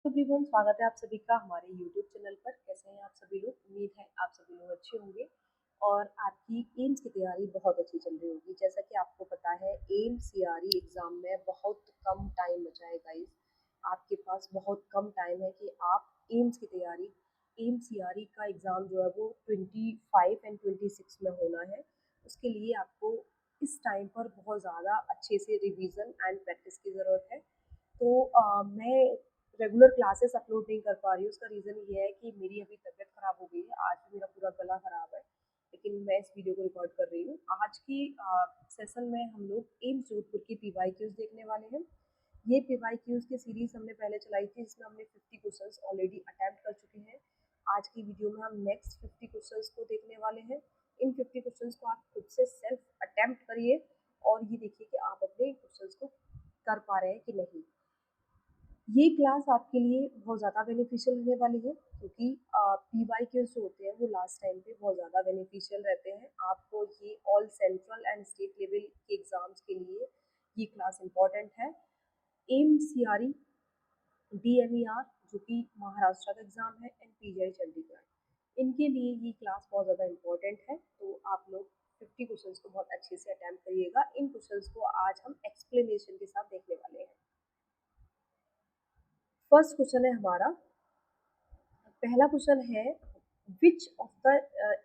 तो एवरीवन, स्वागत है आप सभी का हमारे यूट्यूब चैनल पर। कैसे हैं आप सभी लोग? उम्मीद है आप सभी लोग अच्छे होंगे और आपकी एम्स की तैयारी बहुत अच्छी चल रही होगी। जैसा कि आपको पता है, एम्स सीआरई एग्ज़ाम में बहुत कम टाइम बचा है गाइस। आपके पास बहुत कम टाइम है कि आप एम्स की तैयारी, एम्स सीआरई का एग्ज़ाम जो है वो 25 एंड 26 में होना है। उसके लिए आपको इस टाइम पर बहुत ज़्यादा अच्छे से रिवीजन एंड प्रैक्टिस की ज़रूरत है। तो मैं रेगुलर क्लासेस अपलोड नहीं कर पा रही हूँ। उसका रीज़न ये है कि मेरी अभी तबीयत ख़राब हो गई है। आज भी मेरा पूरा गला ख़राब है, लेकिन मैं इस वीडियो को रिकॉर्ड कर रही हूँ। आज की सेशन में हम लोग एम्स जोधपुर की पीवाईक्यूज़ देखने वाले हैं। ये पीवाईक्यूज़ की सीरीज़ हमने पहले चलाई थी, जिसमें हमने 50 क्वेश्चंस ऑलरेडी अटेम्प्ट कर चुके हैं। आज की वीडियो में हम नेक्स्ट 50 क्वेश्चंस को देखने वाले हैं। इन 50 क्वेश्चंस को आप खुद से सेल्फ अटेम्प्ट करिए और ये देखिए कि आप अपने क्वेश्चंस को कर पा रहे हैं कि नहीं। ये क्लास आपके लिए बहुत ज़्यादा बेनिफिशियल रहने वाली है, क्योंकि पीवाईक्यूज जो होते हैं वो लास्ट टाइम पे बहुत ज़्यादा बेनिफिशियल रहते हैं। आपको ये all central and state level के एग्ज़ाम्स के लिए ये क्लास इम्पॉर्टेंट है। M C R E, D M E R जो कि महाराष्ट्र का एग्ज़ाम है, and P G I Chandigarh, इनके लिए ये क्लास बहुत ज़्यादा इम्पॉर्टेंट है। तो आप लोग 50 क्वेश्चंस को बहुत अच्छे से अटैम्प्ट करिएगा। इन क्वेश्चंस को आज हम एक्सप्लेनेशन के साथ देखने वाले हैं। फर्स्ट क्वेश्चन है हमारा, पहला क्वेश्चन है, which of the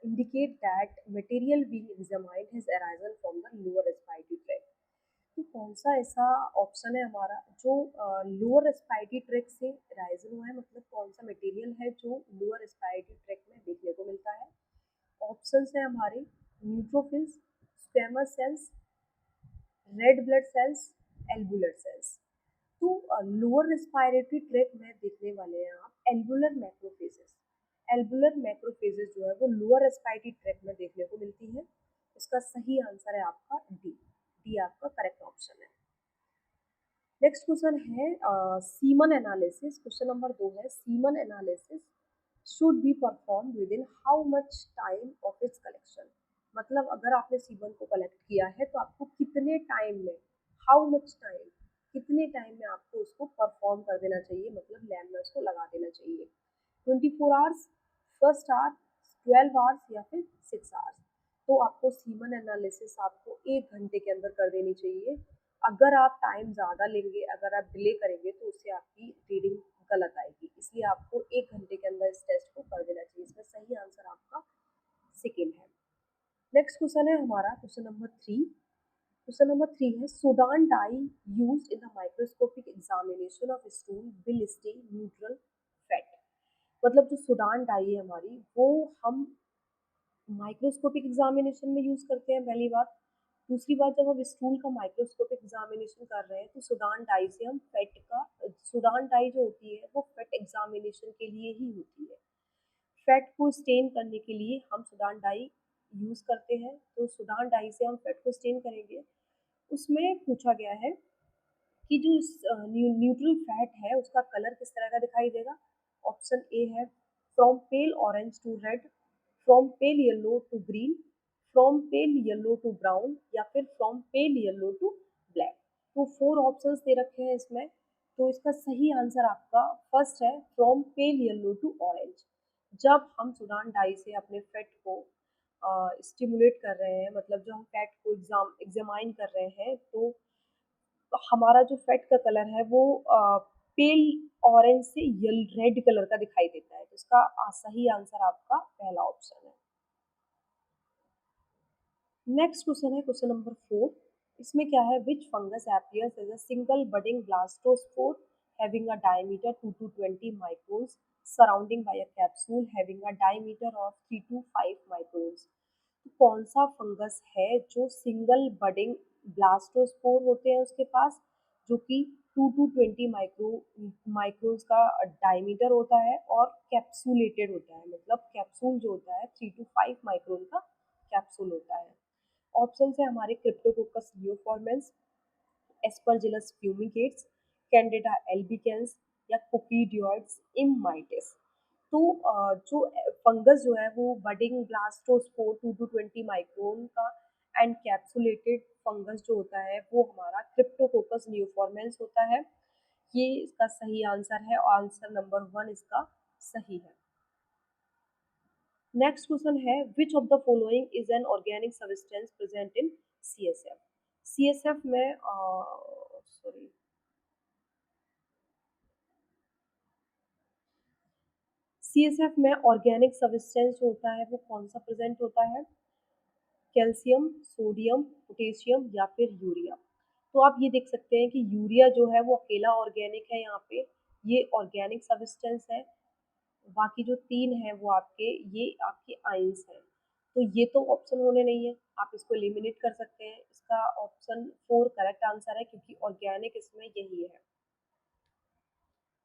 indicate that material being examined has arisen from the lower respiratory tract. तो कौन सा ऐसा ऑप्शन है हमारा जो लोअर रेस्पिरेटरी ट्रैक्ट से अराइजन हुआ है, मतलब कौन सा मटेरियल है जो लोअर रेस्पिरेटरी ट्रैक्ट में देखने को मिलता है। ऑप्शंस है हमारे, neutrophils, squamous cells, red blood cells, एल्बुलर सेल्स। तो लोअर रेस्पिरेटरी ट्रैक्ट में देखने वाले हैं आप एल्बुलर मैक्रोफेजेस। एल्बुलर मैक्रोफेजेस जो है वो लोअर रेस्पिरेटरी ट्रैक्ट में देखने को मिलती है। इसका सही आंसर है आपका डी। डी आपका करेक्ट ऑप्शन है। नेक्स्ट क्वेश्चन है सीमन एनालिसिस। क्वेश्चन नंबर 2 है, semen analysis should be perform with in how much time of its collection. मतलब अगर आपने सीमन को कलेक्ट किया है तो आपको कितने टाइम में, हाउ मच टाइम, कितने टाइम में आपको उसको परफॉर्म कर देना चाहिए, मतलब लैब में उसको लगा देना चाहिए। 24 आवर्स, फर्स्ट आवर, 12 आवर्स या फिर 6 आवर्स। तो आपको सीमन एनालिसिस आपको 1 घंटे के अंदर कर देनी चाहिए। अगर आप टाइम ज़्यादा लेंगे, अगर आप डिले करेंगे तो उससे आपकी रीडिंग गलत आएगी। इसलिए आपको 1 घंटे के अंदर इस टेस्ट को कर देना चाहिए। इसमें सही आंसर आपका सेकेंड है। नेक्स्ट क्वेश्चन है हमारा, क्वेश्चन नंबर 3। क्वेश्चन नंबर 3 है, Sudan dye used in the microscopic examination of stool will stay neutral fat. मतलब जो सुडान डाई है हमारी, वो हम माइक्रोस्कोपिक एग्जामिनेशन में यूज़ करते हैं, पहली बात। दूसरी बात, जब हम स्टूल का माइक्रोस्कोपिक एग्जामिनेशन कर रहे हैं तो सुडान डाई से हम फेट का, सुडान डाई जो होती है वो फेट एग्जामिनेशन के लिए ही होती है। फेट को स्टेन करने के लिए हम सुडान डाई यूज़ करते हैं। तो सुडान डाई से हम फेट को स्टेन करेंगे। उसमें पूछा गया है कि जो न्यूट्रल फैट है उसका कलर किस तरह का दिखाई देगा। ऑप्शन ए है, from pale orange to red, from pale yellow to green, from pale yellow to brown, या फिर from pale yellow to black. तो 4 ऑप्शंस दे रखे हैं इसमें। तो इसका सही आंसर आपका फर्स्ट है, from pale yellow to orange. जब हम सुडान डाई से अपने फैट को स्टिमुलेट कर रहे हैं, मतलब जो हम फैट को एग्जामाइन कर रहे हैं, तो हमारा जो फैट का कलर है वो पेल ऑरेंज से रेड कलर का दिखाई देता है। तो इसका सही आंसर आपका पहला ऑप्शन है। नेक्स्ट क्वेश्चन है क्वेश्चन नंबर 4। इसमें क्या है, which fungus appears as a single budding blastospore having a diameter 2 to 20 microns surrounding by a capsule having a diameter of 3 to 5 microns. तो कौन सा फंगस है जो सिंगल बडिंग ब्लास्टोस्पोर होते हैं उसके पास, जो कि 2 to 20 माइक्रोन्स का डायमीटर होता है और कैप्सूलेटेड होता है, मतलब कैप्सूल जो होता है 3 to 5 माइक्रोन का कैप्सूल होता है। ऑप्शन है हमारे, क्रिप्टोकोकस लियोफॉर्मेंस, एस्परजिलस फ्यूमिगेट्स, कैंडिडा एल्बिकेंस, या कोकीडियोइड्स इमाइटिस। तो जो फंगस जो है वो बडिंग ब्लास्टोस्पोर 2 to 20 माइक्रोन का एंड कैप्सुलेटेड फंगस जो होता है वो हमारा क्रिप्टोकोकस लियोफॉर्मेंस होता है। ये इसका सही आंसर है और आंसर नंबर 1 इसका सही है। नेक्स्ट क्वेश्चन है which of the following is an organic substance present in CSF। CSF में सॉरी CSF में ऑर्गेनिक सब्सटेंस जो होता है वो कौन सा प्रेजेंट होता है? कैल्शियम, सोडियम, पोटेशियम या फिर यूरिया। तो आप ये देख सकते हैं कि यूरिया जो है वो अकेला ऑर्गेनिक है यहाँ पे, ये ऑर्गेनिक सब्सटेंस है। बाकी जो 3 हैं वो आपके ये आपके आयंस हैं। तो ये तो ऑप्शन होने नहीं है, आप इसको एलिमिनेट कर सकते हैं। इसका ऑप्शन 4 करेक्ट आंसर है क्योंकि ऑर्गेनिक इसमें यही है।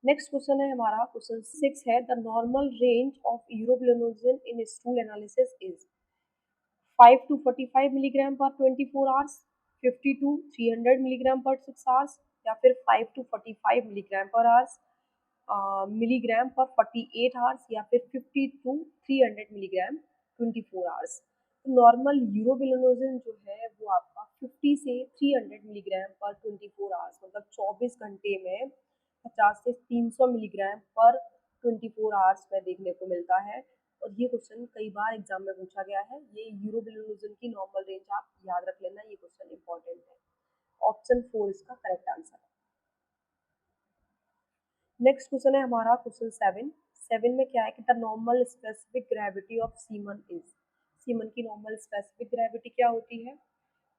नेक्स्ट क्वेश्चन है हमारा क्वेश्चन 6 है the normal range of urobilinogen in stool analysis is 5 to 45 milligram पर 24 आवर्स, 50 to 300 मिलीग्राम पर 6 आवर्स या फिर 5 to 45 मिलीग्राम पर आवर्स मिलीग्राम पर 48 आवर्स या फिर 50 to 300 मिलीग्राम 24 आवर्स। तो नॉर्मल यूरोबिलिनोजन जो है वो आपका 50 से 300 मिलीग्राम पर 24 आवर्स मतलब 24 घंटे में 50 से 300 मिलीग्राम पर 24 आवर्स में देखने को मिलता है। और ये क्वेश्चन कई बार एग्जाम में पूछा गया है। ये यूरोबिलिनोजन की नॉर्मल रेंज आप याद रख लेना, ये क्वेश्चन इंपॉर्टेंट है। ऑप्शन 4 इसका करेक्ट आंसर है। नेक्स्ट क्वेश्चन है हमारा क्वेश्चन 7 में क्या है कि the normal specific gravity of semen is. Semen की नॉर्मल स्पेसिफिक ग्रेविटी क्या होती है?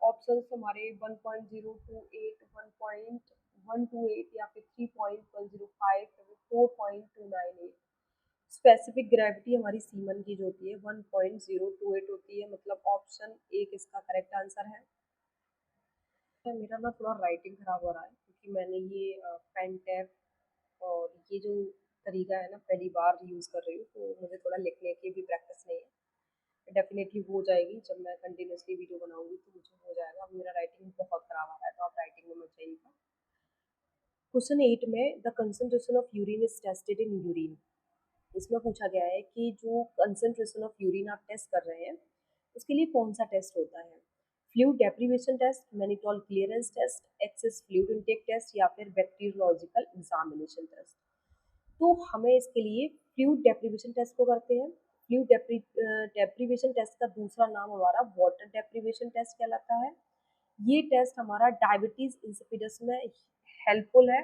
ऑप्शंस हमारे 1.028, 1.128 या फिर 3.105 या फिर 4.298। स्पेसिफिक ग्रेविटी हमारी सीमन की जो होती है 1.028 होती है, मतलब ऑप्शन 1 इसका करेक्ट आंसर है। मेरा ना थोड़ा राइटिंग खराब हो रहा है क्योंकि मैंने ये पेन टैब और ये जो तरीका है ना पहली बार यूज़ कर रही हूँ, तो मुझे थोड़ा लिखने की भी प्रैक्टिस नहीं है। डेफिनेटली हो जाएगी जब मैं कंटिन्यूसली वीडियो बनाऊंगी तो मुझे हो जाएगा। अब मेरा राइटिंग बहुत खराब आ रहा है तो आप राइटिंग में मत जाइएगा। क्वेश्चन 8 में the concentration of urine is tested in urine. इसमें पूछा गया है कि जो कंसंट्रेशन ऑफ यूरिन आप टेस्ट कर रहे हैं उसके लिए कौन सा टेस्ट होता है? Fluid deprivation test, mannitol clearance test, excess fluid intake test या फिर बैक्टीरियोलॉजिकल एग्जामिनेशन टेस्ट। तो हमें इसके लिए फ्लूइड डेप्रिवेशन टेस्ट को करते हैं। फ्लूइड डेप्रिवेशन टेस्ट का दूसरा नाम हमारा वाटर डेप्रिवेशन टेस्ट कहलाता है। ये टेस्ट हमारा डायबिटीज इंसिपिडस में हेल्पफुल है।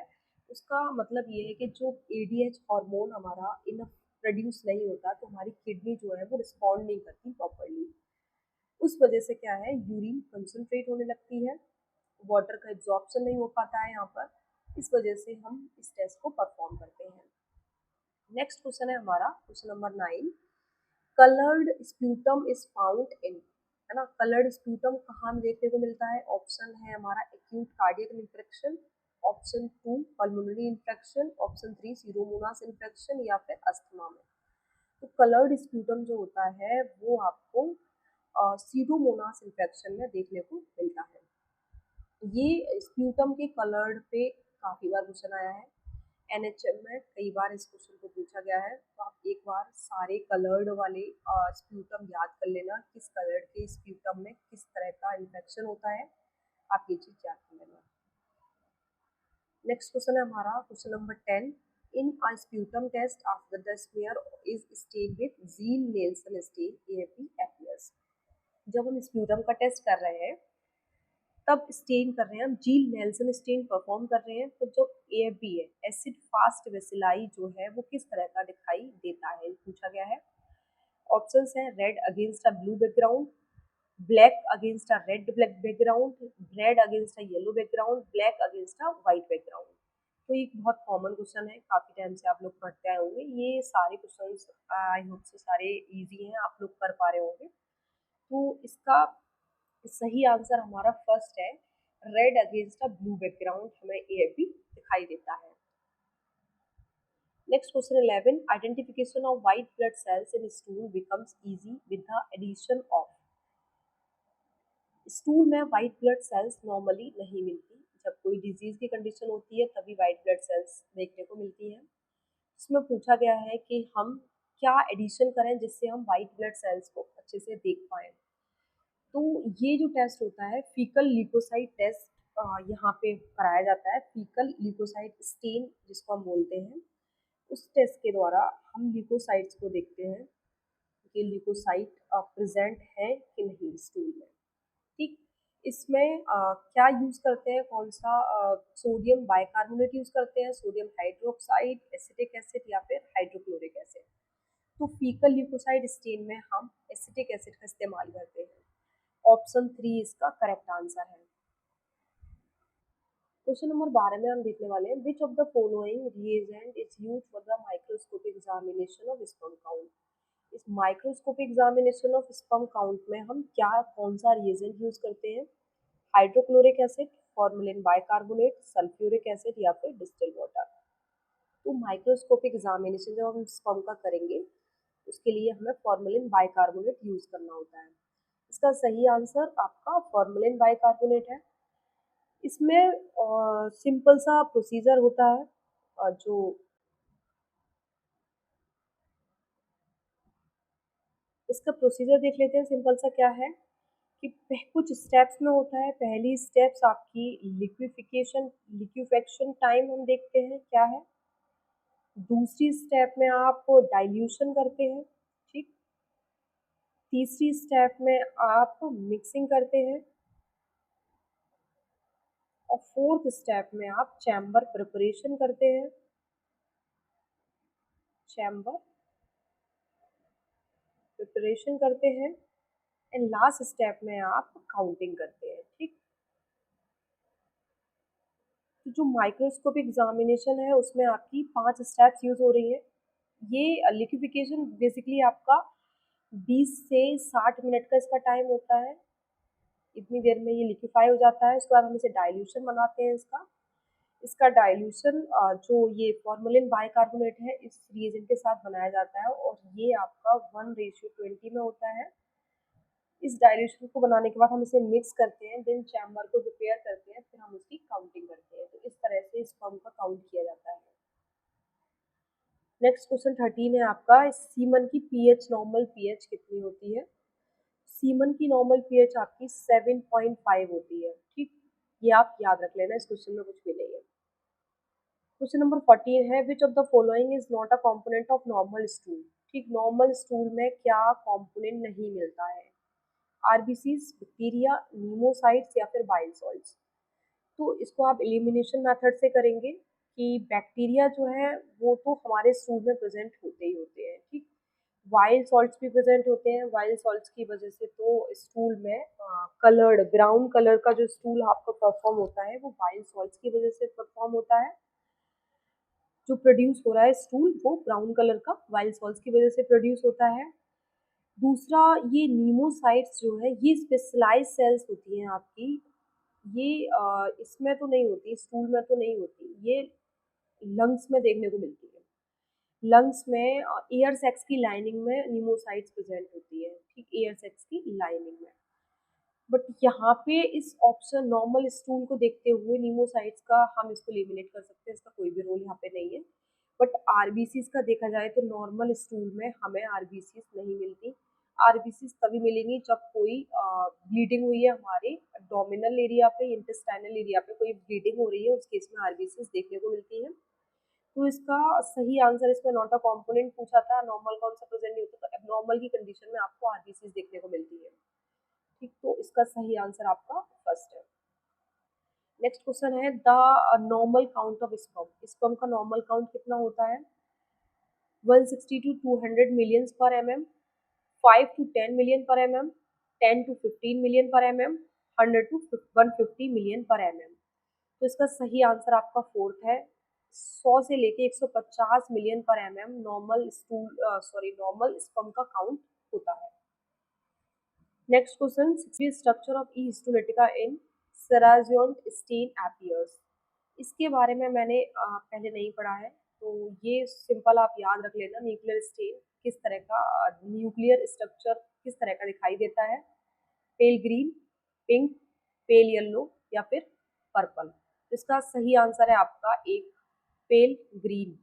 उसका मतलब ये है कि जो ADH हार्मोन हमारा इनफ प्रोड्यूस नहीं होता तो हमारी किडनी जो है वो रिस्पॉन्ड नहीं करती प्रॉपरली। उस वजह से क्या है यूरिन कंसंट्रेट होने लगती है, वाटर का एब्जॉर्प्शन नहीं हो पाता है यहाँ पर। इस वजह से हम इस टेस्ट को परफॉर्म करते हैं। नेक्स्ट क्वेश्चन है हमारा question number 9 coloured sputum is found in, है ना। कलर्ड स्प्यूटम कहाँ में देखने को मिलता है? ऑप्शन है हमारा acute cardiac infection, option 2 pulmonary infection, option 3 seromonas infection या फिर अस्थमा में। तो कलर्ड स्प्यूटम जो होता है वो आपको सीरोमोनास इन्फेक्शन में देखने को मिलता है। ये स्प्यूटम के कलर्ड पे काफी बार क्वेश्चन आया है। NHM में कई बार इस क्वेश्चन को पूछा गया है, तो आप एक बार सारे कलर्ड वाले स्प्यूटम याद कर लेना, किस कलर के स्प्यूटम में किस तरह का इन्फेक्शन होता है, आप ये चीज याद कर लेना। नेक्स्ट क्वेश्चन है हमारा question number 10 in a sputum test after the smear is stain with Ziehl Neelsen stain AFB appears। जब हम स्प्यूटम का टेस्ट कर रहे हैं तब स्टेन कर रहे हैं हम जील नेल्सन स्टेन परफॉर्म कर रहे हैं, तो जो AFB है एसिड फास्ट वेसिलाई जो है वो किस तरह का दिखाई देता है पूछा गया है। ऑप्शंस है red against a blue background, black against a red black background, red against a yellow background, black against a white background. तो ये बहुत कॉमन क्वेश्चन है, काफी टाइम से आप लोग पढ़ते आए होंगे। ये सारे क्वेश्चंस आई होप से सारे इजी हैं, आप लोग कर पा रहे होंगे। तो इसका सही आंसर हमारा फर्स्ट है, red against a blue background हमें AFB दिखाई देता है। Next question 11 identification of white blood cells in stool becomes easy with the addition of. Stool में व्हाइट ब्लड सेल्स नॉर्मली नहीं मिलती, जब कोई डिजीज की कंडीशन होती है तभी व्हाइट ब्लड सेल्स देखने को मिलती है। इसमें पूछा गया है कि हम क्या एडिशन करें जिससे हम व्हाइट ब्लड सेल्स को अच्छे से देख पाएं। तो ये जो टेस्ट होता है फीकल ल्यूकोसाइट टेस्ट यहाँ पे कराया जाता है फीकल ल्यूकोसाइट स्टेन जिसको हम बोलते हैं। उस टेस्ट के द्वारा हम ल्यूकोसाइट्स को देखते हैं कि ल्यूकोसाइट प्रेजेंट है कि नहीं स्टूल में। ठीक, इसमें क्या यूज़ करते हैं, कौन सा सोडियम बाइकार्बोनेट यूज़ करते हैं, सोडियम हाइड्रोक्साइड, एसिटिक एसिड या फिर हाइड्रोक्लोरिक एसिड। तो फीकल ल्यूकोसाइड स्टेन में हम एसिटिक एसिड का इस्तेमाल करते हैं। ऑप्शन 3 इसका करेक्ट आंसर है। क्वेश्चन नंबर 12 में हम देखने वाले हैं which of the following reagent is used for the microscopic examination of sperm count. इस microscopic examination of sperm count में हम क्या कौन सा रिएजेंट यूज करते हैं? Hydrochloric acid, formalin bicarbonate, sulphuric acid या फिर डिस्टिल वाटर। तो माइक्रोस्कोपिक एग्जामिनेशन जब हम स्पर्म का करेंगे उसके लिए हमें फॉर्मेलिन बाइकार्बोनेट यूज करना होता है। इसका सही आंसर आपका फॉर्मेलिन बाइकार्बोनेट है। इसमें सिंपल सा प्रोसीजर होता है जो इसका प्रोसीजर देख लेते हैं। सिंपल सा क्या है कि कुछ स्टेप्स में होता है। पहली स्टेप्स आपकी लिक्विफेक्शन टाइम हम देखते हैं क्या है। दूसरी स्टेप में आप डाइल्यूशन करते हैं। ठीक, तीसरी स्टेप में आप मिक्सिंग करते हैं और फोर्थ स्टेप में आप चैम्बर प्रिपरेशन करते हैं। चैम्बर प्रिपरेशन करते हैं एंड लास्ट स्टेप में आप काउंटिंग करते हैं। ठीक, तो जो माइक्रोस्कोपिक एग्जामिनेशन है उसमें आपकी 5 स्टेप्स यूज हो रही है। ये लिक्विफिकेशन बेसिकली आपका 20 से 60 मिनट का इसका टाइम होता है। इतनी देर में ये लिक्विफाई हो जाता है। उसके बाद हम इसे डाइल्यूशन बनाते हैं। इसका इसका डाइल्यूशन जो ये फॉर्मेलिन बाइकार्बोनेट है इस रिएजेंट के साथ बनाया जाता है और ये आपका 1:20 में होता है। इस डाइल्यूशन को बनाने के बाद हम इसे मिक्स करते हैं, देन चैम्बर को प्रिपेयर करते हैं, फिर हम उसकी काउंटिंग करते हैं। तो इस तरह से स्पर्म का काउंट किया जाता है। नेक्स्ट क्वेश्चन 13 है आपका, सीमन की पीएच नॉर्मल पीएच कितनी होती है? सीमन की नॉर्मल पीएच आपकी 7.5 होती है। ठीक, ये आप याद रख लेना, इस क्वेश्चन में कुछ भी नहीं है। क्वेश्चन नंबर 14 है which of the following is not a component of normal stool. ठीक, नॉर्मल स्टूल में क्या कंपोनेंट नहीं मिलता है? आरबीसीज, बैक्टीरिया, नीमोसाइट्स या फिर बाइल सॉल्ट्स। तो इसको आप एलिमिनेशन मेथड से करेंगे कि बैक्टीरिया जो है वो तो हमारे स्टूल में प्रेजेंट होते ही होते हैं। ठीक, वाइल्ड सॉल्ट्स भी प्रेजेंट होते हैं। वाइल्ड सॉल्ट्स की वजह से तो स्टूल में कलर्ड ब्राउन कलर का जो स्टूल आपका परफॉर्म होता है वो वाइल्ड सॉल्ट्स की वजह से परफॉर्म होता है। जो प्रोड्यूस हो रहा है स्टूल वो ब्राउन कलर का वाइल्ड सॉल्ट्स की वजह से प्रोड्यूस होता है। दूसरा, ये नीमोसाइट्स जो है ये स्पेशलाइज सेल्स होती हैं आपकी। ये इसमें तो नहीं होती, स्टूल में तो नहीं होती, ये लंग्स में देखने को मिलती है। लंग्स में एयर सेक्स की लाइनिंग में नीमोसाइट्स प्रेजेंट होती है। ठीक, एयर सेक्स की लाइनिंग में। बट यहाँ पे इस ऑप्शन नॉर्मल स्टूल को देखते हुए नीमोसाइट्स का हम इसको एलिमिनेट कर सकते हैं, इसका कोई भी रोल यहाँ पे नहीं है। बट आरबीसीज का देखा जाए तो नॉर्मल स्टूल में हमें आरबीसीज नहीं मिलती। आरबीसीज तभी मिलेंगी जब कोई ब्लीडिंग हुई है हमारे डोमिनल एरिया पे, इंटेस्टाइनल एरिया पे कोई ब्लीडिंग हो रही है, उस केस में आरबीसीज देखने को मिलती है। तो इसका सही आंसर, इसमें नॉट अ कॉम्पोनेंट पूछा था, नॉर्मल कौन सा प्रेजेंट नहीं होता, तो एबनॉर्मल की कंडीशन में आपको आरबीसीज देखने को मिलती है। ठीक, तो इसका सही आंसर आपका फर्स्ट है। नेक्स्ट क्वेश्चन है the normal count of sperm. Sperm का नॉर्मल काउंट कितना होता है? 160 to 200 millions per mm, 5 to 10 million per mm, 10 to 15 million per mm, 100 to 150 million per mm। तो इसका सही आंसर आपका फोर्थ है। 100 से लेके 150 मिलियन पर mm नॉर्मल नॉर्मल स्पर्म का काउंट होता है। Next question, structure of E histolytica in सेराजियोन स्टेन एपियर्स। इसके बारे में मैंने पहले नहीं पढ़ा है, तो ये सिंपल आप याद रख लेना। न्यूक्लियर स्टेन किस तरह का, न्यूक्लियर स्ट्रक्चर किस तरह का दिखाई देता है? Pale green, pink, pale yellow या फिर पर्पल। इसका सही आंसर है आपका एक, pale green.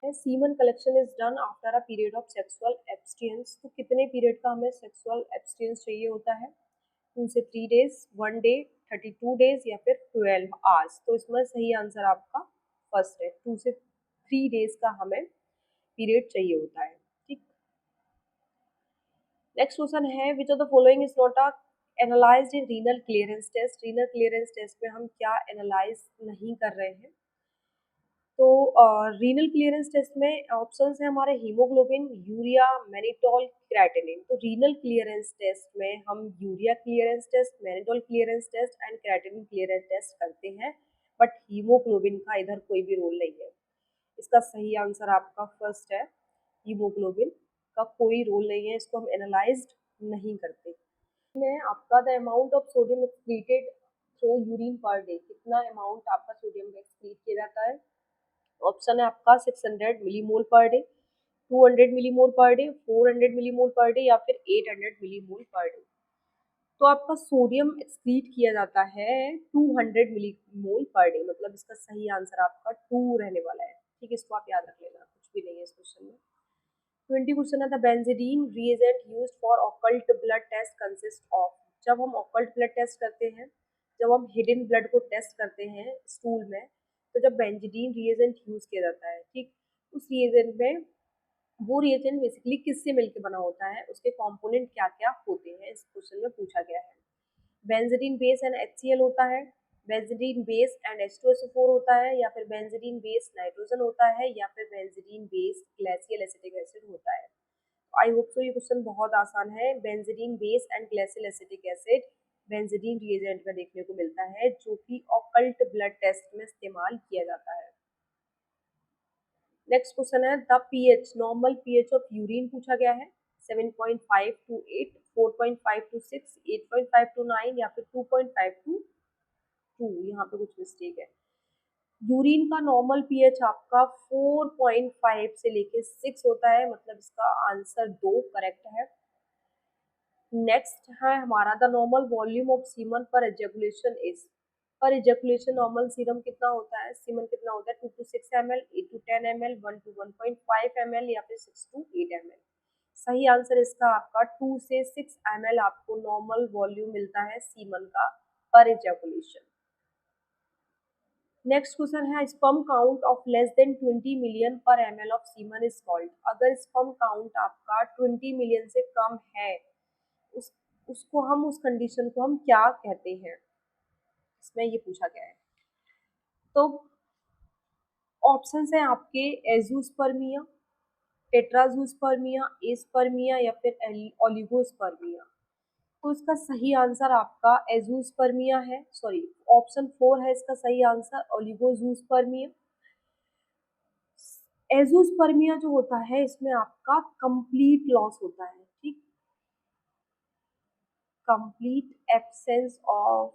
Semen collection is done after a period of sexual abstinence. तो कितने पीरियड का हमें सेक्सुअल एब्सटिनेंस चाहिए होता है? 2 से 3 days, 1 day, 32 डेज या फिर 12 आवर्स। तो इसमें सही आंसर आपका फर्स्ट है, 2 से 3 डेज का हमें पीरियड चाहिए होता है। ठीक, नेक्स्ट क्वेश्चन है which of the following is not a analysed in renal clearance test. Renal clearance test में हम क्या एनालाइज नहीं कर रहे हैं? तो रीनल क्लियरेंस टेस्ट में ऑप्शंस है हमारे हीमोग्लोबिन, यूरिया, मैनिटोल, क्रेटिनिन। तो रीनल क्लियरेंस टेस्ट में हम urea clearance test, mannitol clearance test and creatinine clearance test करते हैं, बट हीमोग्लोबिन का इधर कोई भी रोल नहीं है। इसका सही आंसर आपका फर्स्ट है, हीमोग्लोबिन का कोई रोल नहीं है, इसको हम एनालाइज्ड नहीं करते। है आपका the amount of sodium excreted through urine per day, कितना अमाउंट आपका सोडियम का एक्सक्रीट किया जाता है? ऑप्शन है आपका 600 millimole per day, 200 millimole per day, 400 millimole per day या फिर 800 मिलीमोल पर डे। तो आपका सोडियम एक्सक्रीट किया जाता है 200 मिलीमोल पर डे, मतलब इसका सही आंसर आपका 2 रहने वाला है। ठीक है, इसको आप याद रख लेना, कुछ भी नहीं है इस क्वेश्चन में। 20 क्वेश्चन है the benzidine reagent used for occult blood test consist of. जब हम ऑकल्ट ब्लड टेस्ट करते हैं, जब हम हिडन ब्लड को टेस्ट करते हैं स्टूल में, तो जब बेंजीडीन रिएजेंट यूज किया जाता है, ठीक, उस रिएजेंट में वो रिएजेंट बेसिकली किससे मिलकर बना होता है, उसके कंपोनेंट क्या क्या होते हैं, इस क्वेश्चन में पूछा गया है। बेंजीडीन बेस एंड HCl होता है, बेंजीडीन बेस एंड H2SO4 होता है, या फिर बेंजीडीन बेस नाइट्रोजन होता है, या फिर benzidine base glacial acetic acid होता है। आई होप सो ये क्वेश्चन बहुत आसान है। Benzidine base and glacial acetic acid benzidine reagent में देखने को मिलता है, जो कि ऑकल्ट ब्लड टेस्ट में इस्तेमाल किया जाता है। नेक्स्ट क्वेश्चन है the pH, normal pH of urine पूछा गया है। 7.5 to 8, 4.5 to 6, 8.5 to 9 या फिर 2.5 to 2। यहाँ पे कुछ मिस्टेक है। यूरिन का नॉर्मल पीएच आपका 4.5 से लेके 6 होता है, मतलब इसका आंसर 2 करेक्ट है। नेक्स्ट है हमारा the normal volume of semen पर एजैकुलेशन इज। पर एजैकुलेशन नॉर्मल सीरम कितना होता है, सीमन कितना होता है? 2 to 6 ml, 8 to 10 ml, 1 to 1.5 ml या फिर 6 to 8 ml। सही आंसर इसका आपका 2 से 6 ml आपको नॉर्मल वॉल्यूम मिलता है सीमन का पर एजैकुलेशन। नेक्स्ट क्वेश्चन है sperm count of less than 20 million पर ml of semen is called. अगर स्पर्म काउंट आपका 20 मिलियन से कम है, उस उसको हम उस कंडीशन को हम क्या कहते हैं, इसमें ये पूछा गया है। तो ऑप्शंस हैं आपके एजूस्पर्मिया, टेट्राजूस्पर्मिया, एस्पर्मिया या फिर ओलिगोस्पर्मिया। तो इसका सही आंसर आपका एजूस्पर्मिया है, सॉरी ऑप्शन 4 है इसका सही आंसर, ओलिगोजूस्पर्मिया। एजूस्पर्मिया जो होता है इसमें आपका कंप्लीट लॉस होता है, ठीक, कंप्लीट एब्सेंस ऑफ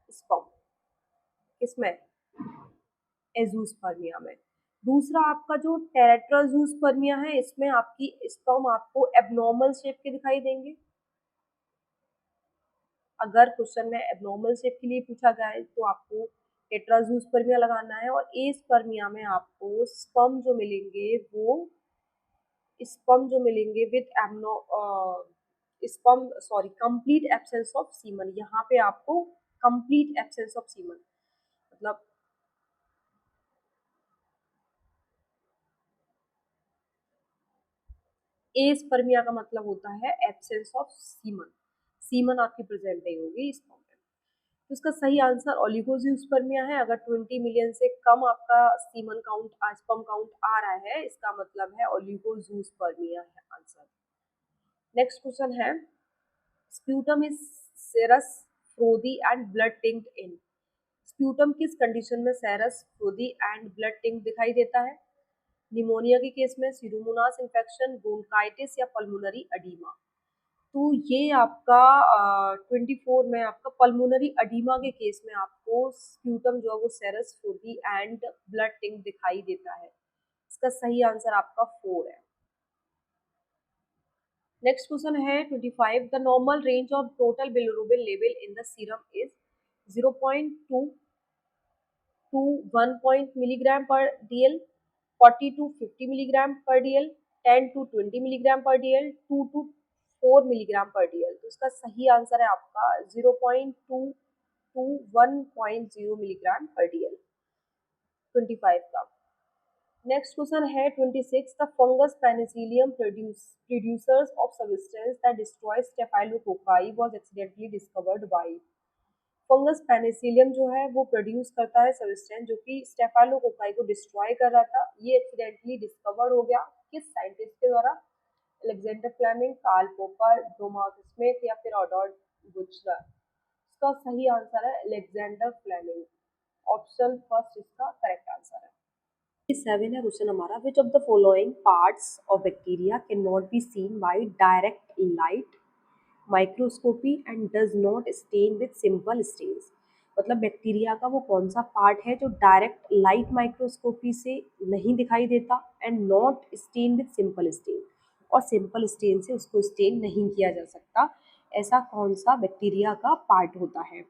स्पर्म, किसमें? एजूस्पर्मिया में। दूसरा आपका जो टेट्राजूस्पर्मिया है, इसमें आपकी स्पर्म आपको एबनॉर्मल शेप के दिखाई देंगे। अगर क्वेश्चन में एबनॉर्मल शेप के लिए पूछा गया है तो आपको टेट्राजूस्पर्मिया लगाना है, और एस्पर्मिया में आपको स्पर्म जो मिलेंगे with sperm sorry complete absence of semen. यहाँ पे आपको कंप्लीट एब्सेंस ऑफ सीमन, मतलब एस्पर्मिया का मतलब होता है एब्सेंस ऑफ सीमन, सीमन आपकी प्रेजेंट नहीं होगी स्पर्म में। तो इसका सही आंसर ओलिगोजियोस्पर्मिया है। अगर 20 मिलियन से कम आपका सीमन काउंट स्पर्म काउंट आ रहा है, इसका मतलब है ओलिगोजियोस्पर्मिया है आंसर। नेक्स्ट क्वेश्चन है sputum is serous, frothy and blood tinged in. Sputum किस कंडीशन में सेरस, फ्रोदी एंड ब्लड टिंक्ड दिखाई देता है? निमोनिया के केस में, सीरोमोनास इन्फेक्शन, ब्रोंकाइटिस या पल्मोनरी अडीमा। तो ये आपका 24 में आपका पल्मोनरी अडीमा के केस में आपको स्प्यूटम जो है वो सेरस, फ्रोदी एंड ब्लड टिंक दिखाई देता है। इसका सही आंसर आपका 4 है। नेक्स्ट क्वेश्चन है 25 the normal range of total bilirubin level in the serum is 0.2 to 1 milligram पर DL, 40 to 50 मिलीग्राम पर DL, 10 to 20 मिलीग्राम पर DL, 2 to 4 मिलीग्राम पर डीएल। तो इसका सही आंसर है आपका 0.2 टू 1.0 मिलीग्राम पर डीएल 25 का। नेक्स्ट क्वेश्चन है 26, the fungus Penicillium producers of substance that destroy staphylococci was accidentally discovered by. Fungus Penicillium जो है वो प्रोड्यूस करता है सब्सटेंस जो कि स्टेफाइलोकोकाई को डिस्ट्रॉय कर रहा था। ये एक्सीडेंटली डिस्कवर्ड हो गया किस साइंटिस्ट के द्वारा? Alexander Fleming, Karl Popper, Thomas Smith या फिर एडवर्ड बुचलर। इसका सही आंसर है अलेक्जेंडर फ्लेमिंग। ऑप्शन फर्स्ट इसका करेक्ट आंसर है। 7 है क्वेश्चन हमारा, which of the following parts of bacteria can not be seen by direct light microscopy and does not stain with simple stains. मतलब bacteria का वो कौन सा पार्ट है जो डायरेक्ट लाइट माइक्रोस्कोपी से नहीं दिखाई देता and not stain with simple stain, और सिंपल स्टेन से उसको स्टेन नहीं किया जा सकता। ऐसा कौन सा बैक्टीरिया का पार्ट होता है?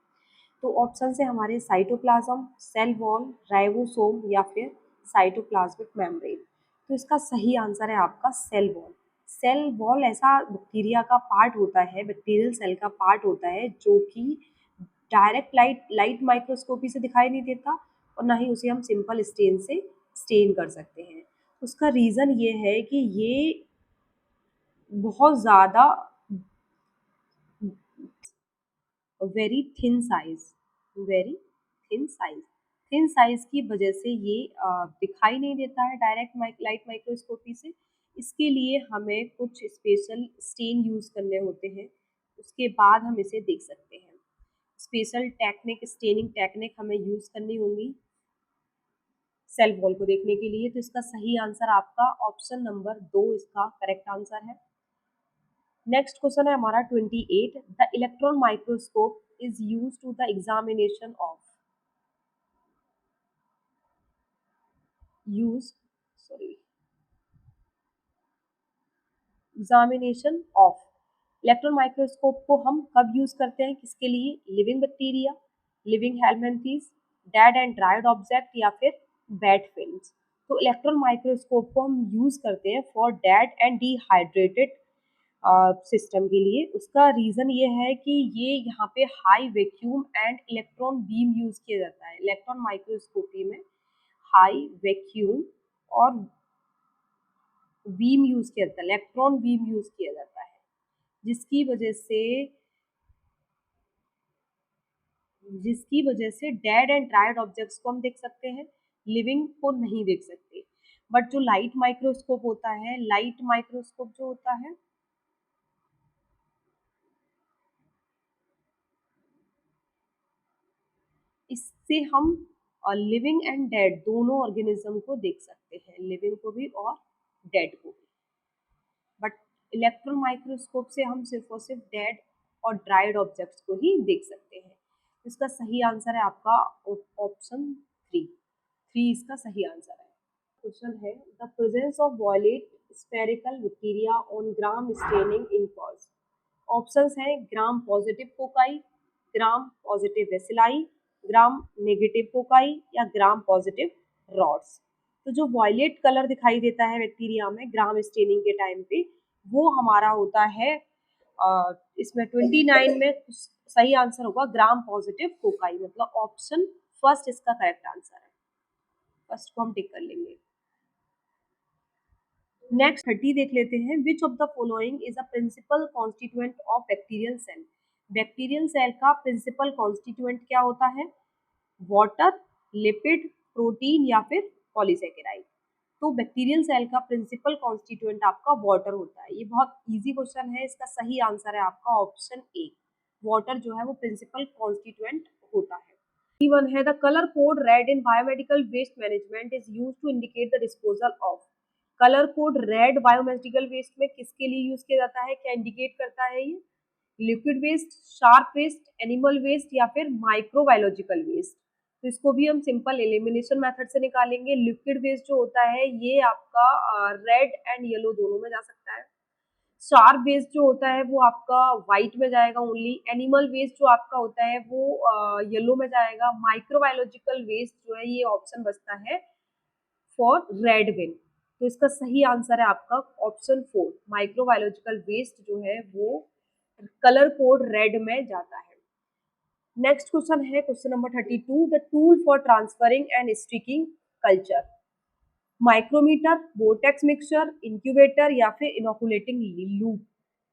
तो ऑप्शन है हमारे साइटोप्लाज्म, सेल वॉल, राइबोसोम या फिर साइटोप्लाज्मिक मेम्ब्रेन। तो इसका सही आंसर है आपका सेल वॉल। सेल वॉल ऐसा बैक्टीरिया का पार्ट होता है, बैक्टीरियल सेल का पार्ट होता है जो कि डायरेक्ट लाइट माइक्रोस्कोपी से दिखाई नहीं देता और ना ही उसे हम सिंपल स्टेन से स्टेन कर सकते हैं। उसका रीज़न ये है कि ये बहुत ज़्यादा very thin size, very thin size, thin size की वजह से ये दिखाई नहीं देता है डायरेक्ट लाइट माइक्रोस्कोपी से। इसके लिए हमें कुछ स्पेशल स्टेन यूज़ करने होते हैं, उसके बाद हम इसे देख सकते हैं। स्पेशल टेक्निक, स्टेनिंग टेक्निक हमें यूज़ करनी होंगी सेल वॉल को देखने के लिए। तो इसका सही आंसर आपका ऑप्शन नंबर 2 इसका करेक्ट आंसर है। नेक्स्ट क्वेश्चन है हमारा 28, the electron microscope is use to the examination of examination of. Electron microscope को हम कब यूज करते हैं, किसके लिए? Living bacteria, living helminths, dead and dried object या फिर बैड फिल्म्स। तो इलेक्ट्रॉन माइक्रोस्कोप को हम यूज करते हैं for dead and dehydrated system के लिए। उसका रीज़न ये है कि ये यहाँ पे high vacuum and electron beam use किया जाता है। इलेक्ट्रॉन माइक्रोस्कोपी में हाई वैक्यूम और बीम यूज़ किया जाता है, इलेक्ट्रॉन बीम यूज़ किया जाता है, जिसकी वजह से डेड एंड ड्राइड ऑब्जेक्ट्स को हम देख सकते हैं, लिविंग को नहीं देख सकते। बट जो लाइट माइक्रोस्कोप होता है, लाइट माइक्रोस्कोप जो होता है इससे हम लिविंग एंड डेड दोनों ऑर्गेनिज्म को देख सकते हैं, लिविंग को भी और डेड को भी। बट इलेक्ट्रॉन माइक्रोस्कोप से हम सिर्फ और सिर्फ डेड और ड्राइड ऑब्जेक्ट्स को ही देख सकते हैं। इसका सही आंसर है आपका ऑप्शन 3 इसका सही आंसर है। क्वेश्चन है, the presence of violet spherical bacteria on gram staining in pus. Options हैं gram positive cocci, gram positive bacilli, gram negative cocci या ग्राम पॉजिटिव रॉड्स। तो जो वॉयलेट कलर दिखाई देता है बैक्टीरिया में ग्राम स्टेनिंग के टाइम पे, वो हमारा होता है इसमें 29 में सही आंसर होगा ग्राम पॉजिटिव कोकाई, मतलब ऑप्शन फर्स्ट इसका करेक्ट आंसर है। फर्स्ट को हम टिक कर लेंगे। नेक्स्ट 30 देख लेते हैं, which of the following is a principal constituent of bacterial cell. Bacterial cell का प्रिंसिपल कॉन्स्टिट्यूएंट क्या होता है? वाटर, लिपिड, प्रोटीन या फिर पॉलीसेकेराइड। तो बैक्टीरियल सेल का प्रिंसिपल कॉन्स्टिट्यूएंट आपका वाटर होता है। ये बहुत इजी क्वेश्चन है, इसका सही आंसर है आपका ऑप्शन ए। वाटर जो है वो प्रिंसिपल कॉन्स्टिट्यूएंट होता है। वन है, the colour code red in biomedical waste management is use to indicate the disposal of. Colour code red biomedical waste में किसके लिए यूज किया जाता है, क्या इंडिकेट करता है ये? Liquid waste, sharp waste, animal waste या फिर माइक्रोबायोलॉजिकल वेस्ट। तो इसको भी हम सिंपल एलिमिनेशन मेथड से निकालेंगे। लिक्विड वेस्ट जो होता है ये आपका रेड एंड येलो दोनों में जा सकता है। शार्प वेस्ट जो होता है वो आपका व्हाइट में जाएगा ओनली। एनिमल वेस्ट जो आपका होता है वो येलो में जाएगा। माइक्रोबायोलॉजिकल वेस्ट जो है ये ऑप्शन बचता है फॉर रेड विन। तो इसका सही आंसर है आपका ऑप्शन 4, माइक्रोबायोलॉजिकल वेस्ट जो है वो कलर कोड रेड में जाता है। नेक्स्ट क्वेश्चन है question number 32, the tool for transferring and sticking culture, micrometer, vortex mixture, incubator या फिर इनोकुलेटिंग लूप।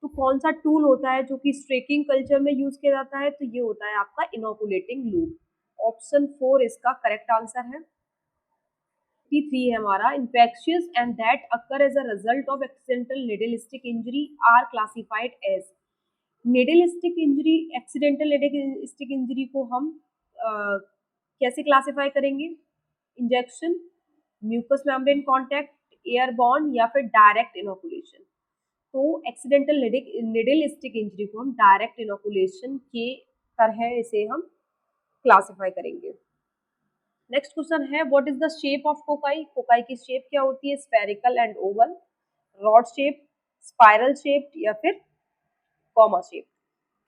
तो कौन सा टूल होता है जो कि स्ट्रेकिंग कल्चर में यूज किया जाता है, तो ये होता है आपका इनोकुलेटिंग लूप। ऑप्शन 4 इसका करेक्ट आंसर है। 3 है हमारा, infectious and that occur as a result of accidental needle stick injury are classified as. Needle stick injury, accidental needle stick injury को हम कैसे क्लासिफाई करेंगे? Injection, mucous membrane contact, airborne या फिर डायरेक्ट इनोकुलेशन। तो एक्सीडेंटल निडल स्टिक इंजरी को हम direct inoculation के तरह इसे हम क्लासिफाई करेंगे। नेक्स्ट क्वेश्चन है, what is the shape of cocci? Cocci की शेप क्या होती है? Spherical and Oval, rod shape, spiral shape या फिर कॉमा शेप।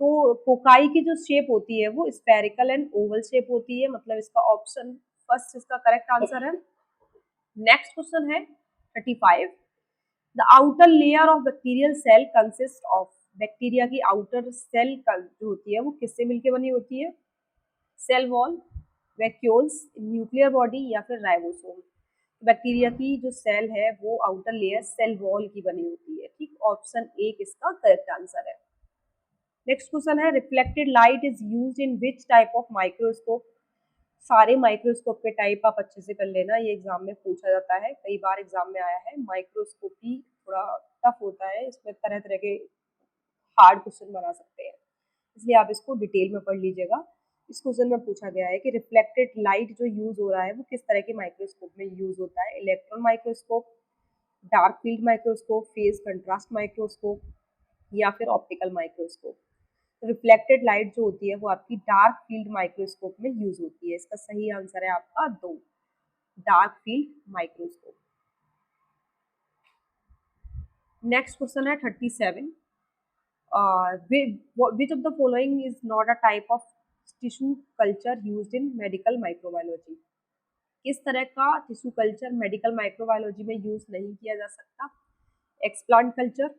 तो कोकाई की जो शेप होती है वो स्फेरिकल एंड ओवल शेप होती है, मतलब इसका ऑप्शन फर्स्ट इसका करेक्ट आंसर है। नेक्स्ट क्वेश्चन है 35, the outer layer of bacterial cell consist of. Bacteria की आउटर सेल जो होती है वो किससे मिलकर बनी होती है? Cell wall, vacuoles, nuclear body या फिर राइबोसोम। बैक्टीरिया की जो सेल है वो आउटर लेयर सेल वॉल की बनी होती है, ठीक। ऑप्शन 1 इसका करेक्ट आंसर है। नेक्स्ट क्वेश्चन है, reflected light is used in which type of microscope? सारे माइक्रोस्कोप के टाइप आप अच्छे से कर लेना, ये एग्जाम में पूछा जाता है, कई बार एग्जाम में आया है। माइक्रोस्कोपी थोड़ा टफ होता है, इसमें तरह तरह के हार्ड क्वेश्चन बना सकते हैं, इसलिए आप इसको डिटेल में पढ़ लीजिएगा। इस क्वेश्चन में पूछा गया है कि रिफ्लेक्टेड लाइट जो यूज हो रहा है वो किस तरह के माइक्रोस्कोप में यूज होता है? Electron microscope, dark field microscope, phase contrast microscope या फिर ऑप्टिकल माइक्रोस्कोप। रिफ्लेक्टेड लाइट जो होती है वो आपकी डार्क फील्ड माइक्रोस्कोप में यूज होती है, इसका सही आंसर है आपका 2, dark field microscope. Next question है 37, which of the following is not a type of tissue culture used in medical microbiology? किस तरह का टिश्यू कल्चर मेडिकल माइक्रोबायोलॉजी में यूज नहीं किया जा सकता? Explant culture,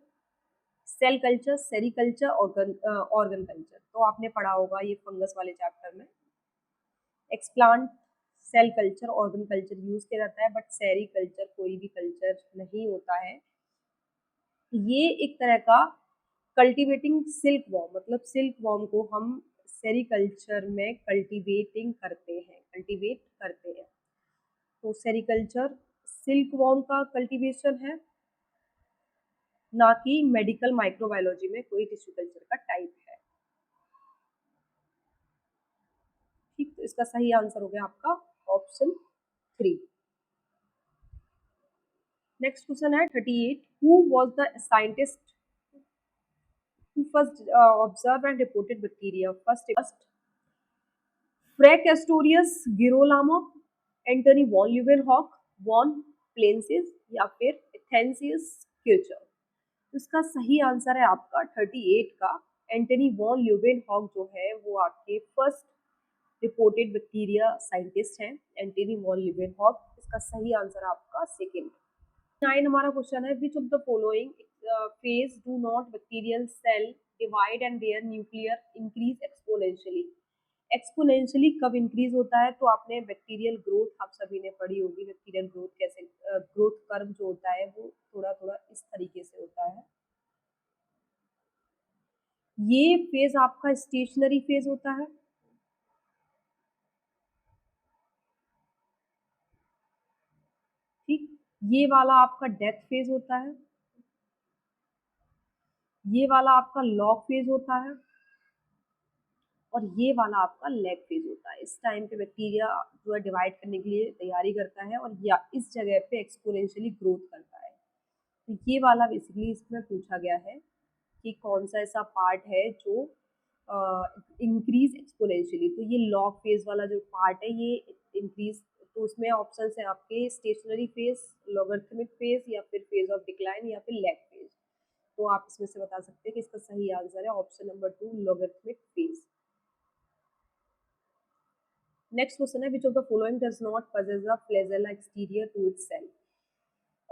cell culture, sericulture, organ culture. तो आपने पढ़ा होगा ये फंगस वाले चैप्टर में। Explant, cell culture, organ culture use किया जाता है, बट सेरिकल्चर कोई भी कल्चर नहीं होता है। ये एक तरह का कल्टीवेटिंग सिल्क वॉर्म, मतलब सिल्क वॉर्म को हम सेरिकल्चर में कल्टीवेट करते हैं। तो सेरिकल्चर सिल्क वॉर्म का कल्टीवेशन है, ना कि मेडिकल माइक्रोबायोलॉजी में कोई टिश्यू कल्चर का टाइप है, ठीक। तो इसका सही आंसर हो गया आपका ऑप्शन 3। नेक्स्ट क्वेश्चन है 38, who was the scientist who first observed and reported bacteria? First, Frank Astorius, Girolamo, Antony von Leeuwenhoek, von Plenciz या फिर एथेंसियस क्यूचर। इसका सही आंसर है आपका 38 का एंटनी वॉन ल्यूवेनहॉक जो है वो आपके फर्स्ट रिपोर्टेड बैक्टीरिया साइंटिस्ट हैं, एंटनी वॉन ल्यूवेनहॉक। इसका सही आंसर आपका सेकेंड। 9 हमारा क्वेश्चन है, which of the following phase do not bacterial cell divide and their nuclear increase exponentially? Exponentially कब इंक्रीज होता है? तो आपने बैक्टीरियल ग्रोथ आप सभी ने पढ़ी होगी, बैक्टीरियल ग्रोथ कैसे, ग्रोथ कर्व जो होता है वो थोड़ा थोड़ा इस तरीके से होता है। ये फेज आपका स्टेशनरी फेज होता है, ठीक। ये वाला आपका डेथ फेज होता है, ये वाला आपका लॉग फेज होता है और ये वाला आपका लेग फेज होता है। इस टाइम पे बैक्टीरिया जो है डिवाइड करने के लिए तैयारी करता है और या इस जगह पे एक्सपोनेंशियली ग्रोथ करता है। तो ये वाला बेसिकली इसमें पूछा गया है कि कौन सा ऐसा पार्ट है जो इंक्रीज एक्सपोनेंशियली। तो ये लॉग फेज वाला जो पार्ट है ये इंक्रीज, तो उसमें ऑप्शन है आपके स्टेशनरी फेज, लॉगरिथमिक फेज या फिर फेज ऑफ डिक्लाइन या फिर लेग फेज। तो आप इसमें से बता सकते हैं कि इसका सही आंसर है option number 2, logarithmic phase. Next question है, which of the following does not possess a flagella exterior to its cell?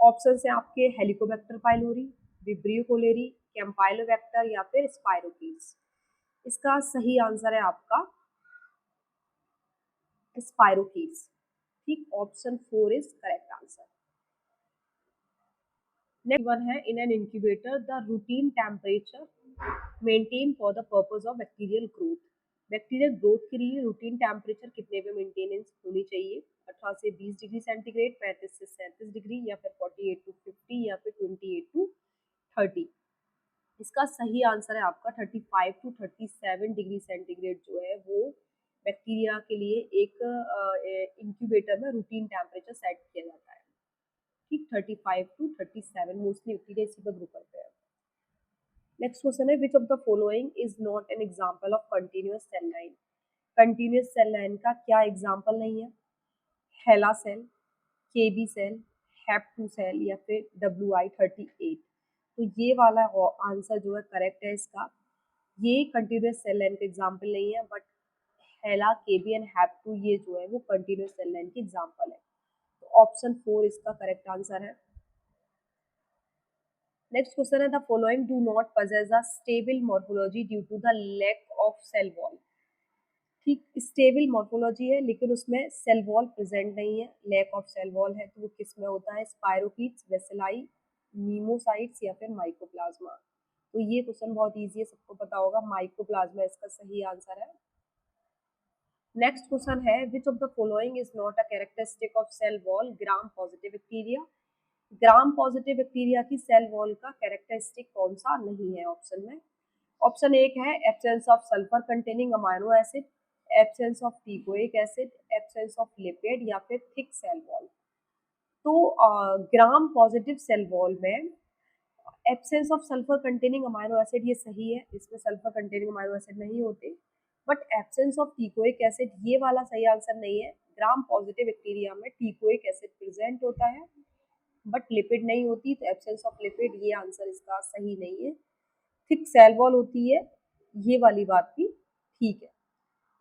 Option है आपके Helicobacter pylori, Vibrio cholerae, Campylobacter या फिर स्पाइरोकीट्स। इसका सही आंसर है आपका स्पाइरोकीट्स। ठीक, option 4 is correct answer. Next one है, in an incubator the routine temperature maintain for the purpose of bacterial growth. Bacterial growth के लिए रूटीन टेम्परेचर कितने पे मेंटेनेंस होनी चाहिए? 18 से 20 डिग्री सेंटीग्रेड, 35 से 37 डिग्री या फिर 48 टू 50 या फिर 28 टू 30। इसका सही आंसर है आपका 35 टू 37 डिग्री सेंटीग्रेड जो है वो बैक्टीरिया के लिए एक इंक्यूबेटर में रूटीन टेम्परेचर सेट किया जाता है। ठीक, 35 टू 37 मोस्टली बैक्टीरिया इसी पर ग्रो करते हैं। नेक्स्ट क्वेश्चन है, which of the following is not an example of continuous cell line. Continuous cell line का क्या एग्जांपल नहीं है? HeLa cell, KB cell, Hep two cell या फिर WI38। तो ये वाला आंसर जो है करेक्ट है इसका। ये कंटीन्यूअस सेल लाइन का एग्जांपल नहीं है, बट हेला, केबी एंड हैप2 ये जो है वो कंटीन्यूअस सेल लाइन की एग्जांपल है। तो ऑप्शन 4 इसका करेक्ट आंसर है। नेक्स्ट क्वेश्चन है, the following do not possess a stable morphology due to the lack of cell wall। ठीक, स्टेबल मॉर्फोलॉजी है लेकिन उसमें सेल वॉल प्रेजेंट नहीं है, लैक ऑफ सेल वॉल है। तो वो किस में होता है? स्पायरोकीट्स, वेसिलाई, नीमोसाइट्स या फिर माइकोप्लाज्मा। तो ये क्वेश्चन बहुत इजी है, सबको पता होगा, माइकोप्लाज्मा इसका सही आंसर है। नेक्स्ट क्वेश्चन है, which of the following is not a characteristic of cell wall gram positive bacteria. Gram positive bacteria की सेल वॉल का कैरेक्टरिस्टिक कौन सा नहीं है ऑप्शन में? ऑप्शन एक है absence of sulphur containing amino acid, absence of teichoic acid, absence of lipid या फिर थिक सेल वॉल। तो ग्राम पॉजिटिव सेल वॉल में absence of sulphur containing amino acid ये सही है, इसमें सल्फर कंटेनिंग अमाइनो एसिड नहीं होते। But absence of teichoic acid ये वाला सही आंसर नहीं है। ग्राम पॉजिटिव बैक्टीरिया में टीकोइक एसिड प्रेजेंट होता है बट लिपिड नहीं होती, तो एब्सेंस ऑफ लिपिड ये आंसर इसका सही नहीं है। थिक सेल वॉल होती है, ये वाली बात भी ठीक है।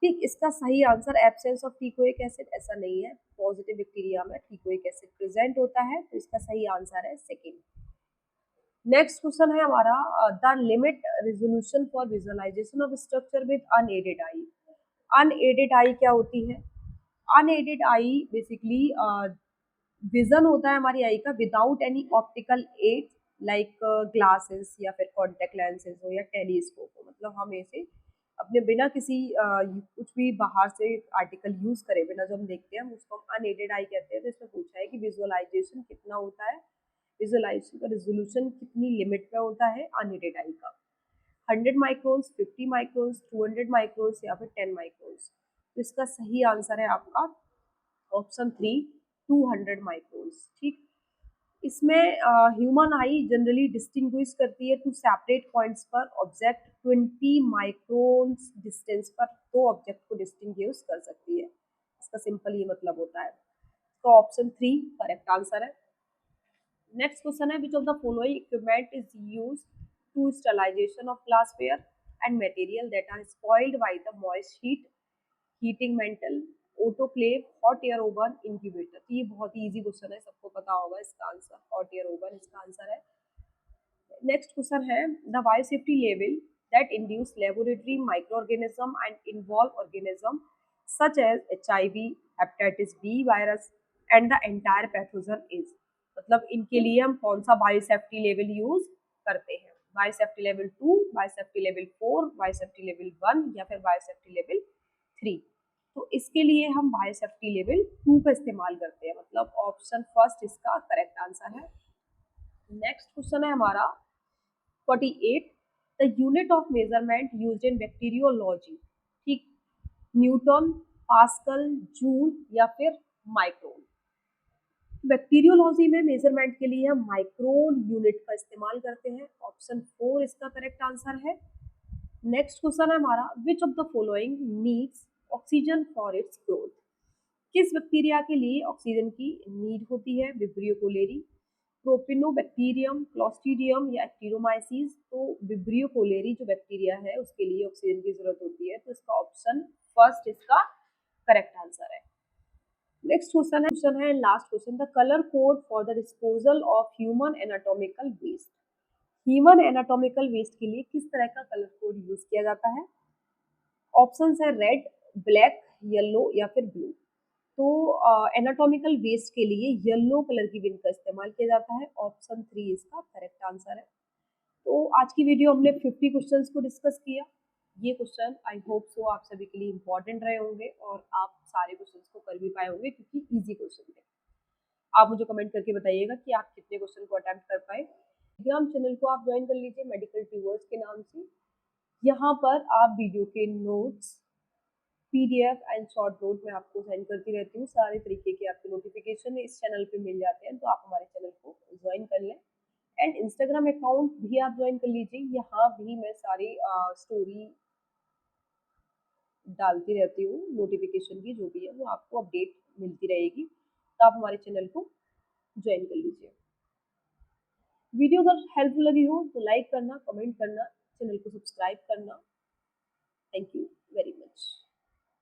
ठीक, इसका सही answer absence of teichoic acid ऐसा नहीं है, पॉजिटिव बैक्टीरिया में टीकोइक एसिड प्रेजेंट होता है, तो इसका सही आंसर है सेकेंड। नेक्स्ट क्वेश्चन है हमारा, the limit resolution for visualisation of structure with unaided eye. Unaided eye क्या होती है? अनएडेड आई बेसिकली विजन होता है हमारी आई का without any optical aid, like glasses या फिर कॉन्टेक्ट लेंसेज हो या टेलीस्कोप हो। मतलब हम ऐसे अपने बिना किसी कुछ भी बाहर से आर्टिकल यूज करे बिना जो हम देखते हैं उसको हम अनएडेड आई कहते हैं। तो इसमें पूछा है कि विजुअलाइजेशन कितना होता है, विजुअलाइजेशन का रेजोल्यूशन कितनी लिमिट में होता है अनएडेड आई का? 100 माइक्रोन्स, 50 माइक्रोन्स, 200 माइक्रोन्स या फिर 10 माइक्रोन्स। तो इसका सही आंसर है आपका ऑप्शन 3, 200 माइक्रोन्स। ठीक, इसमें ह्यूमन आई जनरली डिस्टिंग्विश करती है टू सेपरेट पॉइंट्स पर ऑब्जेक्ट 20 माइक्रोन्स डिस्टेंस पर दो ऑब्जेक्ट को डिस्टिंग्विश कर सकती है। इसका सिंपल ये मतलब होता है। तो ऑप्शन 3 करेक्ट आंसर है। नेक्स्ट क्वेश्चन है, which of the following equipment is used to sterilisation of glassware and material that are spoiled by the moist heat, heating mantle, autoclave, hot air oven, incubator. तो ये बहुत ही easy question है, सबको पता होगा इसका answer, hot air oven इसका answer है। नेक्स्ट क्वेश्चन है, the biosafety level that induce laboratory micro organism and involve organism such as HIV, hepatitis B virus and the entire pathogen is. मतलब इनके लिए हम कौन सा बायोसेफ्टी लेवल यूज करते हैं? Biosafety level 2, biosafety level 4, biosafety level 1 या फिर बायोसेफ्टी लेवल 3। तो इसके लिए हम बायोसेफ्टी लेवल 2 का इस्तेमाल करते हैं, मतलब ऑप्शन फर्स्ट इसका करेक्ट आंसर है। नेक्स्ट क्वेश्चन है हमारा 48, the unit of measurement used in bacteriology. ठीक, न्यूटन, पास्कल, जूल या फिर माइक्रोन। बैक्टीरियोलॉजी में मेजरमेंट के लिए हम माइक्रोन यूनिट का इस्तेमाल करते हैं, ऑप्शन 4 इसका करेक्ट आंसर है। नेक्स्ट क्वेश्चन है हमारा, which of the following needs oxygen for its growth. किस बैक्टीरिया के लिए ऑक्सीजन की नीड होती है? विब्रियो कोलेरी, प्रोपिनोबैक्टीरियम, क्लॉस्ट्रीडियम या एक्टिरोमाइसिस। तो विब्रियो कोलेरी जो बैक्टीरिया है उसके लिए ऑक्सीजन की जरूरत होती है, तो इसका ऑप्शन फर्स्ट इसका करेक्ट आंसर है। नेक्स्ट क्वेश्चन है last question, the colour code for the disposal of human anatomical waste. Human anatomical waste के लिए किस तरह का कलर कोड यूज किया जाता है? ऑप्शन है रेड, ब्लैक, येलो या फिर ब्लू। तो एनाटॉमिकल वेस्ट के लिए येलो कलर की बिन का इस्तेमाल किया जाता है। ऑप्शन 3 इसका करेक्ट आंसर है। तो आज की वीडियो हमने 50 क्वेश्चंस को डिस्कस किया। ये क्वेश्चन आई होप सो आप सभी के लिए इंपॉर्टेंट रहे होंगे और आप सारे क्वेश्चंस को कर भी पाए होंगे क्योंकि इजी क्वेश्चन थे। आप मुझे कमेंट करके बताइएगा कि आप कितने क्वेश्चन को अटेम्प्ट कर पाए। टेलीग्राम चैनल को आप ज्वाइन कर लीजिए मेडिकल ट्यूवर्स के नाम से। यहाँ पर आप वीडियो के notes, PDF and short note मैं आपको सेंड करती रहती हूँ। सारे तरीके के आपके नोटिफिकेशन इस चैनल पे मिल जाते हैं, तो आप हमारे चैनल को ज्वाइन कर लें। एंड इंस्टाग्राम अकाउंट भी आप ज्वाइन कर लीजिए। यहाँ भी मैं सारी स्टोरी डालती रहती हूँ, नोटिफिकेशन की जो भी है वो आपको अपडेट मिलती रहेगी, तो आप हमारे चैनल को ज्वाइन कर लीजिए। वीडियो अगर हेल्पफुल लगी हो तो लाइक करना, कमेंट करना, चैनल को सब्सक्राइब करना। Thank you very much.